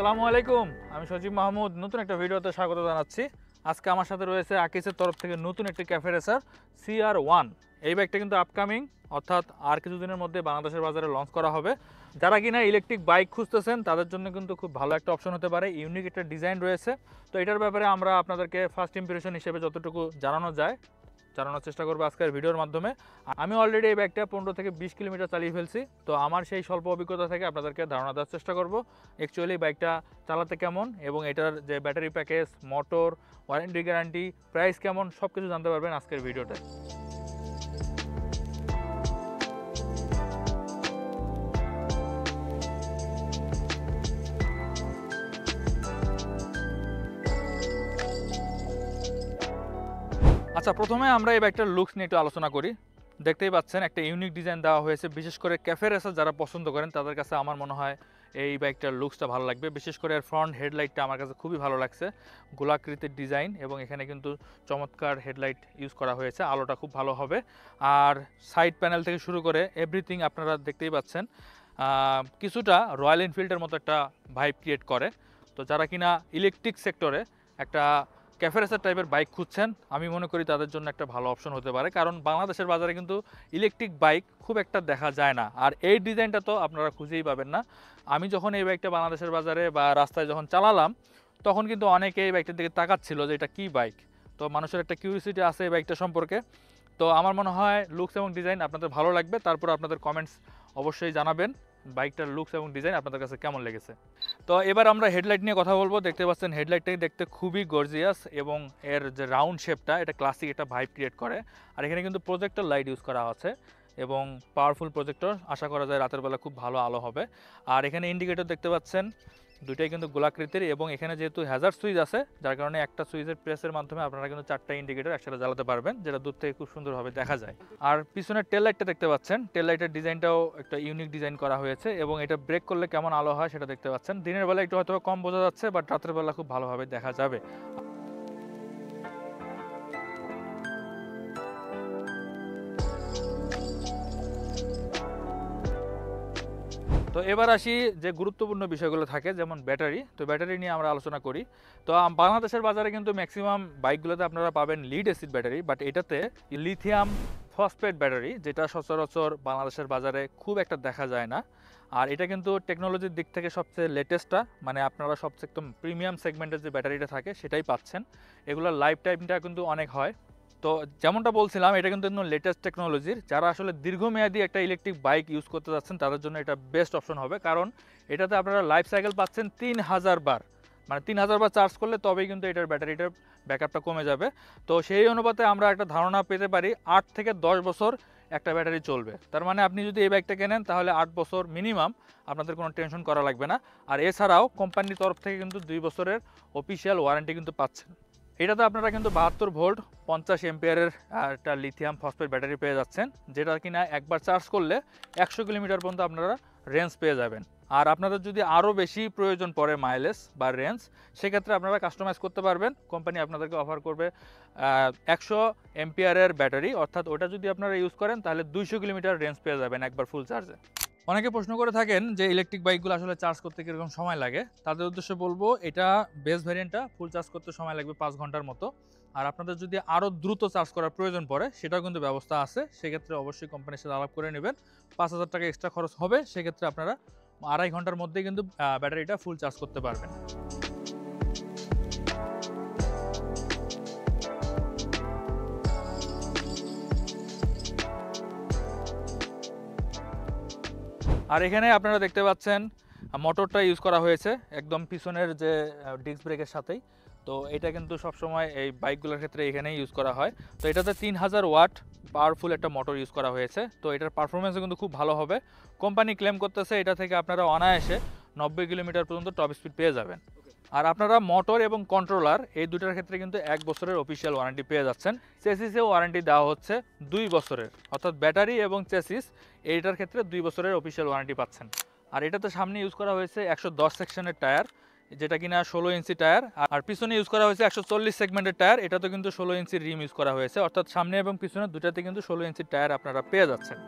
আসসালামু আলাইকুম, আমি সজীব মাহমুদ নতুন একটা ভিডিওতে স্বাগত জানাচ্ছি। আজকে আমার সাথে রয়েছে আকিসের তরফ থেকে নতুন একটি ক্যাফে রেসার CR1। এই বাইকটা কিন্তু আপকামিং, অর্থাৎ আর কিছুদিনের মধ্যে বাংলাদেশের বাজারে লঞ্চ করা হবে। যারা কিনা ইলেকট্রিক বাইক খুঁজতেছেন তাদের জন্য কিন্তু খুব ভালো একটা অপশন হতে পারে। ইউনিক একটা ডিজাইন রয়েছে, তো এটার ব্যাপারে আমরা আপনাদেরকে ফার্স্ট ইমপ্রেশন হিসেবে যতটুকু জানানোর চেষ্টা করবো আজকের ভিডিওর মাধ্যমে। আমি অলরেডি এই বাইকটা 15 থেকে 20 কিলোমিটার চালিয়ে ফেলছি, তো আমার সেই স্বল্প অভিজ্ঞতা থেকে আপনাদেরকে ধারণা দেওয়ার চেষ্টা করব অ্যাকচুয়ালি বাইকটা চালাতে কেমন এবং এটার যে battery package, motor, warranty guarantee, price কেমন, সব কিছু জানতে পারবেন আজকের ভিডিওতে। আচ্ছা, প্রথমে আমরা এই বাইকটার লুকস নিয়ে একটু আলোচনা করি। দেখতেই পাচ্ছেন একটা ইউনিক ডিজাইন দেওয়া হয়েছে, বিশেষ করে ক্যাফে রেসার যারা পছন্দ করেন তাদের কাছে আমার মনে হয় এই বাইকটার লুকসটা ভালো লাগবে। বিশেষ করে এর ফ্রন্ট হেডলাইটটা আমার কাছে খুবই ভালো লাগছে, গোলাকৃতির ডিজাইন এবং এখানে কিন্তু চমৎকার হেডলাইট ইউজ করা হয়েছে, আলোটা খুব ভালো হবে। আর সাইড প্যানেল থেকে শুরু করে এভরিথিং আপনারা দেখতেই পাচ্ছেন কিছুটা রয়্যাল এনফিল্ডের মতো একটা ভাইব ক্রিয়েট করে। তো যারা কিনা ইলেকট্রিক সেক্টরে একটা ক্যাফে রেসার টাইপের বাইক খুঁজছেন, আমি মনে করি তাদের জন্য একটা ভালো অপশন হতে পারে, কারণ বাংলাদেশের বাজারে কিন্তু ইলেকট্রিক বাইক খুব একটা দেখা যায় না। আর এই ডিজাইনটা তো আপনারা খুঁজেই পাবেন না। আমি যখন এই বাইকটা বাংলাদেশের বাজারে বা রাস্তায় যখন চালালাম, তখন কিন্তু অনেকে এই বাইকটার দিকে তাকাচ্ছিল যে এটা কী বাইক। তো মানুষের একটা কিউরিওসিটি আছে এই বাইকটা সম্পর্কে। তো আমার মনে হয় লুকস এবং ডিজাইন আপনাদের ভালো লাগবে। তারপর আপনাদের কমেন্টস অবশ্যই জানাবেন বাইকটার লুকস এবং ডিজাইন আপনাদের কাছে কেমন লেগেছে। তো এবার আমরা হেডলাইট নিয়ে কথা বলবো। দেখতে পাচ্ছেন হেডলাইটটাই দেখতে খুবই গর্জিয়াস এবং এর যে রাউন্ড শেপটা, এটা ক্লাসিক একটা ভাইব ক্রিয়েট করে। আর এখানে কিন্তু প্রজেক্টর লাইট ইউজ করা আছে এবং পাওয়ারফুল প্রজেক্টর, আশা করা যায় রাতের বেলা খুব ভালো আলো হবে। আর এখানে ইন্ডিকেটর দেখতে পাচ্ছেন, দুইটাই কিন্তু গোলাকৃতির এবং এখানে যেহেতু হ্যাজার্ড সুইচ আছে, যার কারণে একটা সুইচের প্রেসের মাধ্যমে আপনারা কিন্তু 4টা ইন্ডিকেটর একসাথে জ্বালাতে পারবেন, যেটা দূর থেকে খুব সুন্দরভাবে দেখা যায়। আর পিছনের টেল লাইটটা দেখতে পাচ্ছেন, টেল লাইটের ডিজাইনটাও একটা ইউনিক ডিজাইন করা হয়েছে এবং এটা ব্রেক করলে কেমন আলো হয় সেটা দেখতে পাচ্ছেন। দিনের বেলা একটু হয়তো কম বোঝা যাচ্ছে, বাট রাতের বেলা খুব ভালোভাবে দেখা যাবে। তো এবার আসি যে গুরুত্বপূর্ণ বিষয়গুলো থাকে, যেমন ব্যাটারি। তো ব্যাটারি নিয়ে আমরা আলোচনা করি। তো বাংলাদেশের বাজারে কিন্তু ম্যাক্সিমাম বাইকগুলোতে আপনারা পাবেন লিড অ্যাসিড ব্যাটারি, বাট এটাতে লিথিয়াম ফসফেট ব্যাটারি, যেটা সচরাচর বাংলাদেশের বাজারে খুব একটা দেখা যায় না। আর এটা কিন্তু টেকনোলজির দিক থেকে সবচেয়ে লেটেস্টটা, মানে আপনারা সবচেয়ে একদম প্রিমিয়াম সেগমেন্টের যে ব্যাটারিটা থাকে সেটাই পাচ্ছেন। এগুলোর লাইফ টাইমটা কিন্তু অনেক হয়। তো যেমনটা বলছিলাম, এটা কিন্তু একদম লেটেস্ট টেকনোলজির। যারা আসলে দীর্ঘমেয়াদী একটা ইলেকট্রিক বাইক ইউজ করতে যাচ্ছেন তাদের জন্য এটা বেস্ট অপশন হবে, কারণ এটাতে আপনারা লাইফ সাইকেল পাচ্ছেন 3000 বার, মানে 3000 বার চার্জ করলে তবেই কিন্তু এটার ব্যাটারিটার ব্যাকআপটা কমে যাবে। তো সেই অনুপাতে আমরা একটা ধারণা পেতে পারি 8 থেকে 10 বছর একটা ব্যাটারি চলবে। তার মানে আপনি যদি এই বাইকটা কেনেন তাহলে 8 বছর মিনিমাম আপনাদের কোনো টেনশন করা লাগবে না। আর এছাড়াও কোম্পানির তরফ থেকে কিন্তু 2 বছরের অফিসিয়াল ওয়ারেন্টি কিন্তু পাচ্ছেন। এটাতে আপনারা কিন্তু 72 ভোল্ট 50 এম্পিয়ারের একটা লিথিয়াম ফসফেট ব্যাটারি পেয়ে যাচ্ছেন, যেটা কিনা একবার চার্জ করলে 100 কিলোমিটার পর্যন্ত আপনারা রেঞ্জ পেয়ে যাবেন। আর আপনাদের যদি আরও বেশি প্রয়োজন পড়ে মাইলেজ বা রেঞ্জ, সেক্ষেত্রে আপনারা কাস্টমাইজ করতে পারবেন। কোম্পানি আপনাদেরকে অফার করবে 100 এম্পিয়ারের ব্যাটারি, অর্থাৎ ওটা যদি আপনারা ইউজ করেন তাহলে 200 কিলোমিটার রেঞ্জ পেয়ে যাবেন একবার ফুল চার্জে। অনেকে প্রশ্ন করে থাকেন যে ইলেকট্রিক বাইকগুলো আসলে চার্জ করতে কীরকম সময় লাগে। তাদের উদ্দেশ্যে বলবো, এটা বেস ভ্যারিয়েন্টটা ফুল চার্জ করতে সময় লাগবে 5 ঘন্টার মতো। আর আপনাদের যদি আরও দ্রুত চার্জ করার প্রয়োজন পড়ে সেটাও কিন্তু ব্যবস্থা আছে, সেক্ষেত্রে অবশ্যই কোম্পানির সাথে আলাপ করে নেবেন। 5000 টাকা এক্সট্রা খরচ হবে, সেক্ষেত্রে আপনারা 2.5 ঘন্টার মধ্যেই কিন্তু ব্যাটারিটা ফুল চার্জ করতে পারবেন। আর এখানে আপনারা দেখতে পাচ্ছেন মোটরটা ইউজ করা হয়েছে একদম পিছনের যে ডিস্ক ব্রেকের সাথেই। তো এটা কিন্তু সবসময় এই বাইকগুলোর ক্ষেত্রে এখানেই ইউজ করা হয়। তো এটাতে 3000 ওয়াট পাওয়ারফুল একটা মোটর ইউজ করা হয়েছে। তো এটার পারফরমেন্সও কিন্তু খুব ভালো হবে। কোম্পানি ক্লেম করতেছে এটা থেকে আপনারা অনায়াসে 90 কিলোমিটার পর্যন্ত টপ স্পিড পেয়ে যাবেন। আর আপনারা মোটর এবং কন্ট্রোলার এই দুটার ক্ষেত্রে কিন্তু 1 বছরের অফিসিয়াল ওয়ারেন্টি পেয়ে যাচ্ছেন। চেসিসেও ওয়ারেন্টি দেওয়া হচ্ছে 2 বছরের, অর্থাৎ ব্যাটারি এবং চেসিস এইটার ক্ষেত্রে 2 বছরের অফিসিয়াল ওয়ারেন্টি পাচ্ছেন। আর এটাতে সামনে ইউজ করা হয়েছে 110 সেকশনের টায়ার, যেটা কিনা 16 ইঞ্চি টায়ার। আর পিছনে ইউজ করা হয়েছে 140 সেগমেন্টের টায়ার, এটাতে কিন্তু 16 ইঞ্চির রিম ইউজ করা হয়েছে, অর্থাৎ সামনে এবং পিছনে দুটাতে কিন্তু 16 ইঞ্চির টায়ার আপনারা পেয়ে যাচ্ছেন।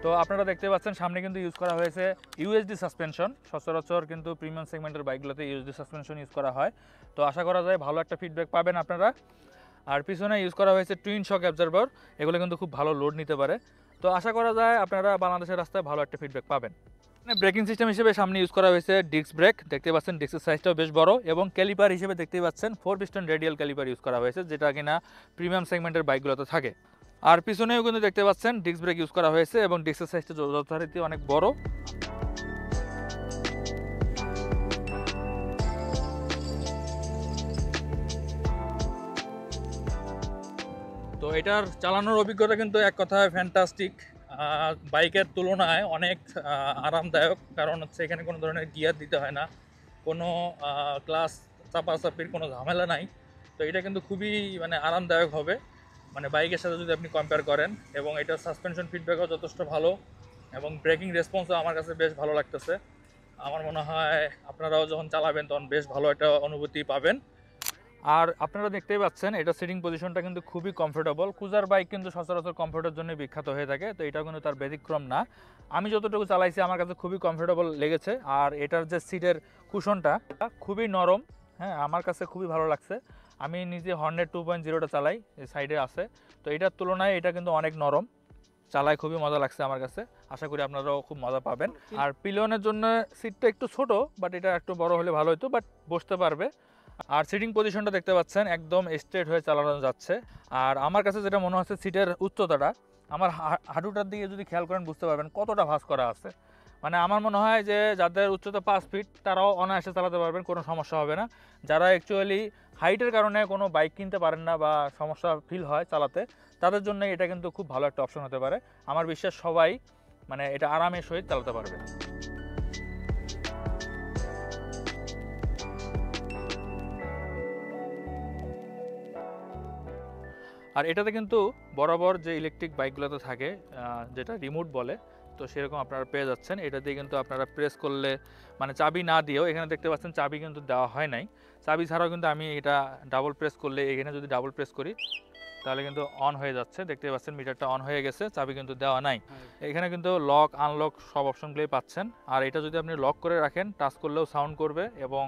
তো আপনারা দেখতে পাচ্ছেন সামনে কিন্তু ইউজ করা হয়েছে ইউএসডি সাসপেনশন। সচরাচর কিন্তু প্রিমিয়াম সেগমেন্টের বাইকগুলোতে ইউএসডি সাসপেনশন ইউজ করা হয়। তো আশা করা যায় ভালো একটা ফিডব্যাক পাবেন আপনারা। আর পিছনে ইউজ করা হয়েছে টুইন শক অ্যাবজর্বার, এগুলো কিন্তু খুব ভালো লোড নিতে পারে। তো আশা করা যায় আপনারা বাংলাদেশের রাস্তায় ভালো একটা ফিডব্যাক পাবেন। ব্রেকিং সিস্টেম হিসেবে সামনে ইউজ করা হয়েছে ডিস্ক ব্রেক, দেখতে পাচ্ছেন ডিস্কের সাইজটাও বেশ বড়, এবং ক্যালিপার হিসেবে দেখতেই পাচ্ছেন 4 পিস্টন রেডিয়াল ক্যালিপার ইউজ করা হয়েছে, যেটা কিনা প্রিমিয়াম সেগমেন্টের বাইকগুলোতে থাকে। আর পিছনেও কিন্তু দেখতে পাচ্ছেন ডিস্ক ব্রেক ইউজ করা হয়েছে এবং ডিস্কের সাইজটা যথারীতি অনেক বড়। তো এটার চালানোর অভিজ্ঞতা কিন্তু এক কথায় ফ্যান্টাস্টিক, বাইকের তুলনায় অনেক আরামদায়ক। কারণ হচ্ছে এখানে কোনো ধরনের গিয়ার দিতে হয় না, কোনো ক্লাস চাপাচাপির কোনো ঝামেলা নাই। তো এটা কিন্তু খুবই মানে আরামদায়ক হবে মানে বাইকের সাথে যদি আপনি কম্পেয়ার করেন। এবং এটার সাসপেনশন ফিডব্যাকও যথেষ্ট ভালো এবং ব্রেকিং রেসপন্সও আমার কাছে বেশ ভালো লাগতেছে। আমার মনে হয় আপনারাও যখন চালাবেন তখন বেশ ভালো একটা অনুভূতি পাবেন। আর আপনারা দেখতেই পাচ্ছেন এটা সিটিং পজিশনটা কিন্তু খুবই কমফোর্টেবল। ক্রুজার বাইক কিন্তু সচরাচর কমফোর্টের জন্য বিখ্যাত হয়ে থাকে, তো এটা কিন্তু তার ব্যতিক্রম না। আমি যতটুকু চালাইছি আমার কাছে খুবই কমফোর্টেবল লেগেছে। আর এটার যে সিটের কুশনটা খুবই নরম, হ্যাঁ আমার কাছে খুবই ভালো লাগছে। আমি নিজে হর্নেট 2.0টা চালাই, এই সাইডে আছে। তো এটার তুলনায় এটা কিন্তু অনেক নরম, চালায় খুবই মজা লাগছে আমার কাছে। আশা করি আপনারাও খুব মজা পাবেন। আর পিলিয়নের জন্য সিটটা একটু ছোট, বাট এটা একটু বড় হলে ভালো হতো, বাট বসতে পারবে। আর সিটিং পজিশনটা দেখতে পাচ্ছেন একদম স্ট্রেট হয়ে চালানো যাচ্ছে। আর আমার কাছে যেটা মনে হচ্ছে সিটের উচ্চতাটা, আমার হাঁটুটার দিকে যদি খেয়াল করেন বুঝতে পারবেন কতটা ভাঁজ করা আছে। মানে আমার মনে হয় যে যাদের উচ্চতা 5 ফিট তারাও অনায়াসে চালাতে পারবেন, কোনো সমস্যা হবে না। যারা অ্যাকচুয়ালি হাইটের কারণে কোনো বাইক কিনতে পারেন না বা সমস্যা ফিল হয় চালাতে, তাদের জন্য এটা কিন্তু খুব ভালো একটা অপশন হতে পারে। আমার বিশ্বাস সবাই মানে এটা আরামের সহিত চালাতে পারবে। আর এটাতে কিন্তু বরাবর যে ইলেকট্রিক বাইকগুলোতে থাকে যেটা রিমোট বলে, তো সেরকম আপনারা পেয়ে যাচ্ছেন। এটা দিয়ে কিন্তু আপনারা প্রেস করলে মানে চাবি না দিয়েও, এখানে দেখতে পাচ্ছেন চাবি কিন্তু দেওয়া হয় নাই, চাবি ছাড়াও কিন্তু আমি এটা ডাবল প্রেস করলে, এখানে যদি ডাবল প্রেস করি তাহলে কিন্তু অন হয়ে যাচ্ছে। দেখতে পাচ্ছেন মিটারটা অন হয়ে গেছে, চাবি কিন্তু দেওয়া নাই। এখানে কিন্তু লক আনলক সব অপশনগুলোই পাচ্ছেন। আর এটা যদি আপনি লক করে রাখেন, টাচ করলেও সাউন্ড করবে এবং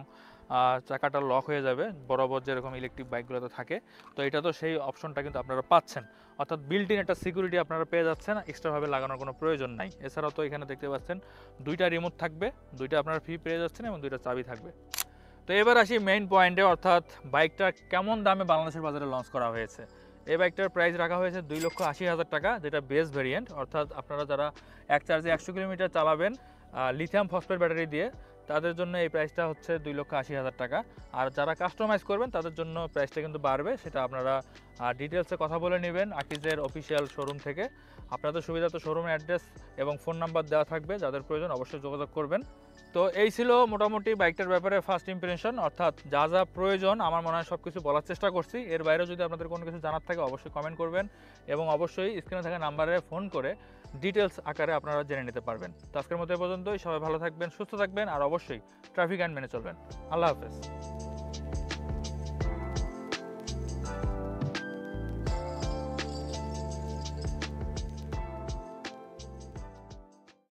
চাকাটা লক হয়ে যাবে, বরাবর যেরকম ইলেকট্রিক বাইকগুলোতে থাকে। তো এটা তো সেই অপশনটা কিন্তু আপনারা পাচ্ছেন, অর্থাৎ বিল্ট ইন একটা সিকিউরিটি আপনারা পেয়ে যাচ্ছেন, এক্সট্রাভাবে লাগানোর কোনো প্রয়োজন নাই। এছাড়াও তো এখানে দেখতে পাচ্ছেন দুইটা রিমোট থাকবে, দুইটা আপনারা ফ্রি পেয়ে যাচ্ছেন এবং দুইটা চাবি থাকবে। তো এবার আসি মেইন পয়েন্টে, অর্থাৎ বাইকটা কেমন দামে বাংলাদেশের বাজারে লঞ্চ করা হয়েছে। এই বাইকটার প্রাইস রাখা হয়েছে 2,80,000 টাকা, যেটা বেস ভেরিয়েন্ট। অর্থাৎ আপনারা যারা এক চার্জে 100 কিলোমিটার চালাবেন লিথিয়াম ফসফেট ব্যাটারি দিয়ে, তাদের জন্য এই প্রাইসটা হচ্ছে 2,80,000 টাকা। আর যারা কাস্টমাইজ করবেন তাদের জন্য প্রাইসটা কিন্তু বাড়বে, সেটা আপনারা ডিটেলসে কথা বলে নেবেন আকিজের অফিসিয়াল শোরুম থেকে। আপনাদের সুবিধা তো শোরুমের অ্যাড্রেস এবং ফোন নাম্বার দেওয়া থাকবে, যাদের প্রয়োজন অবশ্যই যোগাযোগ করবেন। তো এই ছিল মোটামুটি বাইকটার ব্যাপারে ফার্স্ট ইমপ্রেশন, অর্থাৎ যা যা প্রয়োজন আমার মনে হয় সব কিছু বলার চেষ্টা করছি। এর বাইরেও যদি আপনাদের কোনো কিছু জানার থাকে অবশ্যই কমেন্ট করবেন এবং অবশ্যই স্ক্রিনে থাকা নাম্বারে ফোন করে ডিটেলস আকারে আপনারা জেনে নিতে পারবেন। তো আজকের মতো এ পর্যন্তই, সবাই ভালো থাকবেন, সুস্থ থাকবেন আর অবশ্যই ট্রাফিক আইন মেনে চলবেন। আল্লাহ হাফেজ।